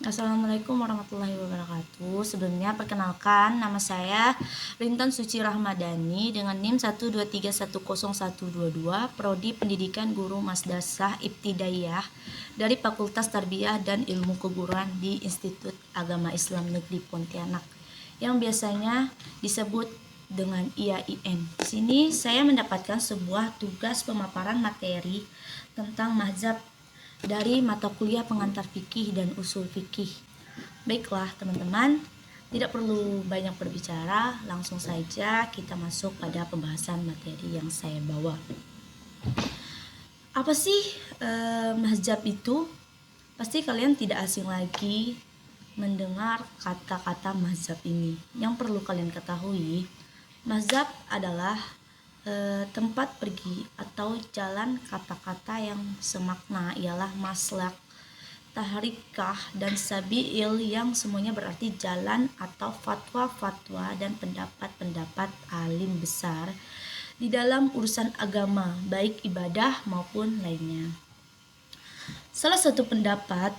Assalamualaikum warahmatullahi wabarakatuh. Sebelumnya perkenalkan, nama saya Rinton Suci Rahmadani dengan NIM 1231012, Prodi Pendidikan Guru Madrasah Ibtidaiyah dari Fakultas Tarbiyah dan Ilmu Keguruan di Institut Agama Islam Negeri Pontianak yang biasanya disebut dengan IAIN. Di sini saya mendapatkan sebuah tugas pemaparan materi tentang mazhab dari mata kuliah pengantar fikih dan usul fikih. Baiklah teman-teman, tidak perlu banyak berbicara, langsung saja kita masuk pada pembahasan materi yang saya bawa. Apa sih mazhab itu? Pasti kalian tidak asing lagi mendengar kata-kata mazhab ini. Yang perlu kalian ketahui, mazhab adalah tempat pergi atau jalan kata-kata yang semakna ialah maslak, tahrikah, dan sabiil yang semuanya berarti jalan atau fatwa-fatwa dan pendapat-pendapat alim besar di dalam urusan agama, baik ibadah maupun lainnya. Salah satu pendapat,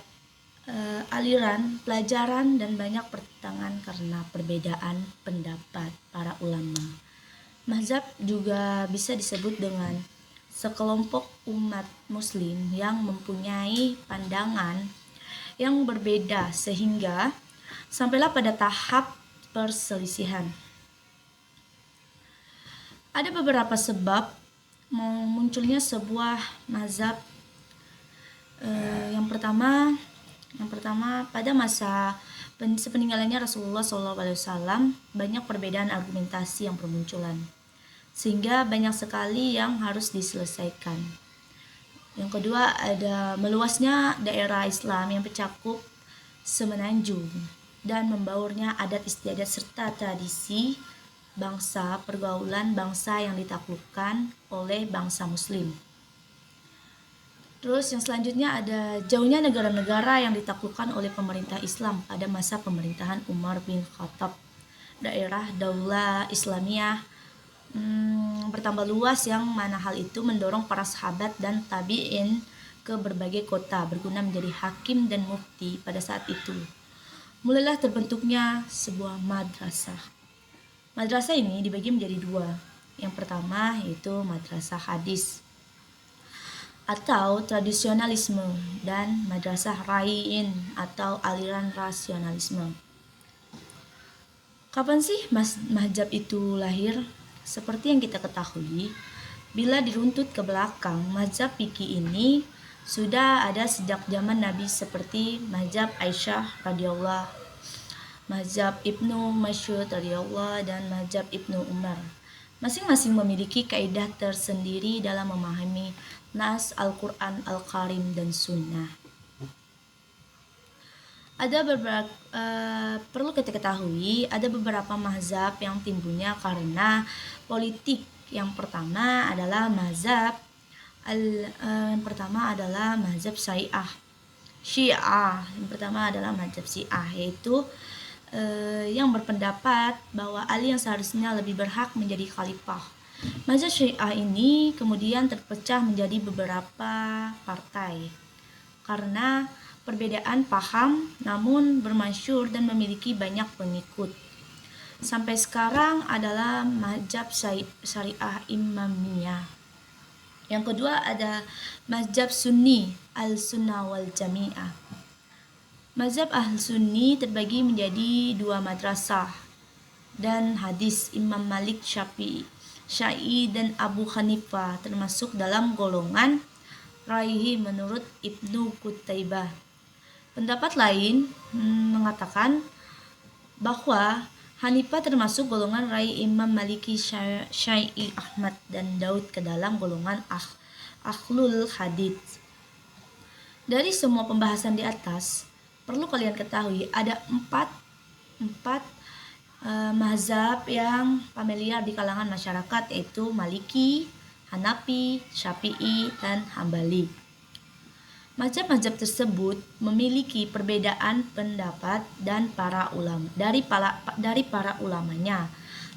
aliran, pelajaran, dan banyak pertentangan karena perbedaan pendapat para ulama. Mazhab juga bisa disebut dengan sekelompok umat muslim yang mempunyai pandangan yang berbeda sehingga sampailah pada tahap perselisihan. Ada beberapa sebab munculnya sebuah mazhab. Yang pertama pada masa sepeninggalannya Rasulullah SAW banyak perbedaan argumentasi yang bermunculan, sehingga banyak sekali yang harus diselesaikan. Yang kedua, ada meluasnya daerah Islam yang mencakup semenanjung dan membaurnya adat istiadat serta tradisi bangsa, pergaulan bangsa yang ditaklukkan oleh bangsa muslim. Terus yang selanjutnya ada jauhnya negara-negara yang ditaklukkan oleh pemerintah Islam pada masa pemerintahan Umar bin Khattab. Daerah Daulah Islamiyah bertambah luas yang mana hal itu mendorong para sahabat dan tabi'in ke berbagai kota berguna menjadi hakim dan mufti pada saat itu. Mulailah terbentuknya sebuah madrasah. Madrasah ini dibagi menjadi dua. Yang pertama yaitu madrasah hadis atau tradisionalisme dan madrasah raiin atau aliran rasionalisme. Kapan sih mazhab itu lahir? Seperti yang kita ketahui, bila diruntut ke belakang, mazhab fikih ini sudah ada sejak zaman Nabi seperti mazhab Aisyah radhiyallahu, mazhab Ibnu Mas'ud radhiyallahu, dan mazhab Ibnu Umar. Masing-masing memiliki kaidah tersendiri dalam memahami nas Al-Quran Al-Karim dan Sunnah. Ada beberapa perlu kita ketahui, ada beberapa mazhab yang timbulnya karena politik. Yang pertama adalah mazhab Syiah. Yang pertama adalah mazhab Syiah, yaitu yang berpendapat bahwa Ali yang seharusnya lebih berhak menjadi khalifah. Mazhab Syiah ini kemudian terpecah menjadi beberapa partai karena perbedaan paham, namun bermasyhur dan memiliki banyak pengikut. Sampai sekarang adalah mazhab Syariah Imamiyah. Yang kedua ada mazhab Sunni Al-Sunnah wal Jami'ah. Mazhab Ahl-Sunni terbagi menjadi dua madrasah dan hadis Imam Malik, Syafi'i, dan Abu Hanifah termasuk dalam golongan raihi menurut Ibnu Qutaibah. Pendapat lain mengatakan bahwa Hanifah termasuk golongan raih Imam Maliki, Syafi'i, Ahmad, dan Daud ke dalam golongan Ahlul Hadits. Dari semua pembahasan di atas, perlu kalian ketahui ada empat mazhab yang familiar di kalangan masyarakat, yaitu Maliki, Hanafi, Syafi'i, dan Hambali. Mazhab-mazhab tersebut memiliki perbedaan pendapat dan dari para ulamanya.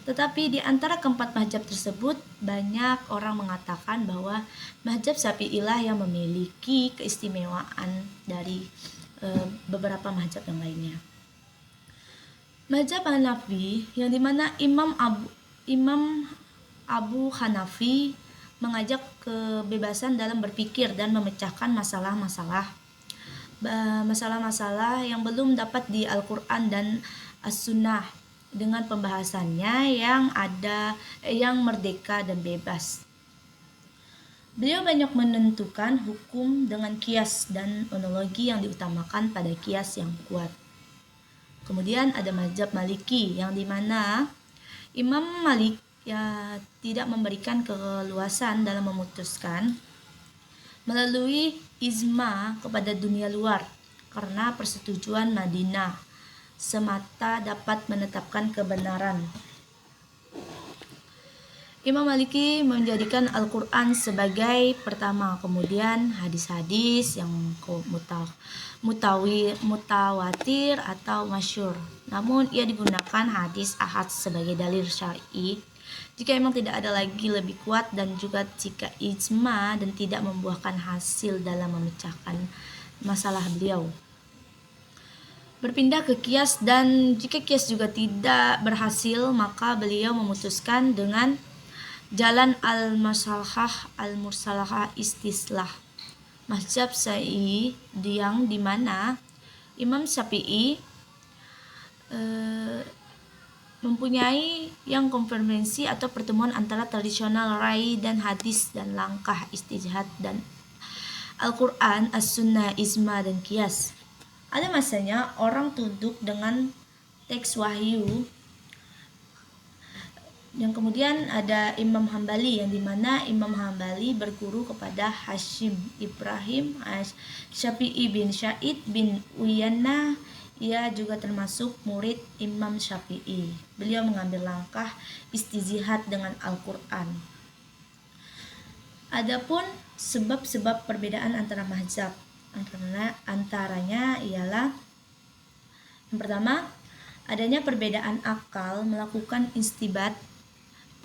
Tetapi di antara keempat mazhab tersebut, banyak orang mengatakan bahwa mazhab Syafi'ilah yang memiliki keistimewaan dari beberapa mazhab yang lainnya. Mazhab Hanafi yang dimana Imam Abu Hanafi mengajak kebebasan dalam berpikir dan memecahkan masalah-masalah yang belum dapat di Al-Quran dan As-Sunnah dengan pembahasannya yang merdeka dan bebas. Beliau banyak menentukan hukum dengan kias dan analogi yang diutamakan pada kias yang kuat. Kemudian ada mazhab Maliki yang dimana Imam Malik tidak memberikan keluasan dalam memutuskan melalui ijma kepada dunia luar karena persetujuan Madinah semata dapat menetapkan kebenaran. Imam Maliki menjadikan Al-Quran sebagai pertama, kemudian hadis-hadis yang mutawatir atau masyhur. Namun ia digunakan hadis ahad sebagai dalil syar'i jika memang tidak ada lagi lebih kuat dan juga jika ijma dan tidak membuahkan hasil dalam memecahkan masalah beliau. Berpindah ke kias dan jika kias juga tidak berhasil maka beliau memutuskan dengan jalan al-mursalah istislah mazhab Syafi'i yang dimana Imam Syafi'i mempunyai yang konferensi atau pertemuan antara tradisional rai dan hadis dan langkah istijhad dan Al-Quran, As-Sunnah, Ijma dan Qiyas. Ada masanya orang tunduk dengan teks wahyu yang kemudian ada Imam Hambali yang dimana Imam Hambali berguru kepada Hashim Ibrahim Syafi'i bin Syaid bin Uyainah. Ia juga termasuk murid Imam Syafi'i. Beliau mengambil langkah istijhad dengan Al-Quran. Adapun sebab-sebab perbedaan antara mazhab antaranya ialah yang pertama, adanya perbedaan akal melakukan istibat,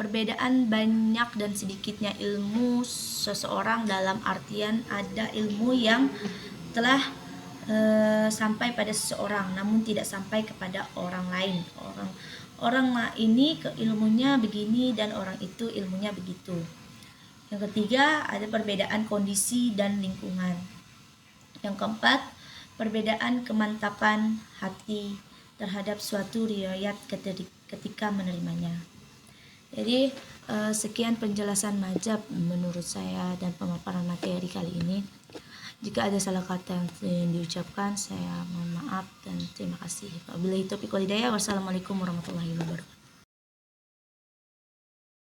perbedaan banyak dan sedikitnya ilmu seseorang dalam artian ada ilmu yang telah sampai pada seseorang namun tidak sampai kepada orang lain. Orang ini ilmunya begini dan orang itu ilmunya begitu. Yang ketiga, ada perbedaan kondisi dan lingkungan. Yang keempat, perbedaan kemantapan hati terhadap suatu riwayat ketika menerimanya. Jadi sekian penjelasan mazhab menurut saya dan pemaparan materi kali ini. Jika ada salah kata yang diucapkan, saya mohon maaf dan terima kasih. Wabillahi taufiq wal hidayah. Wassalamualaikum warahmatullahi wabarakatuh.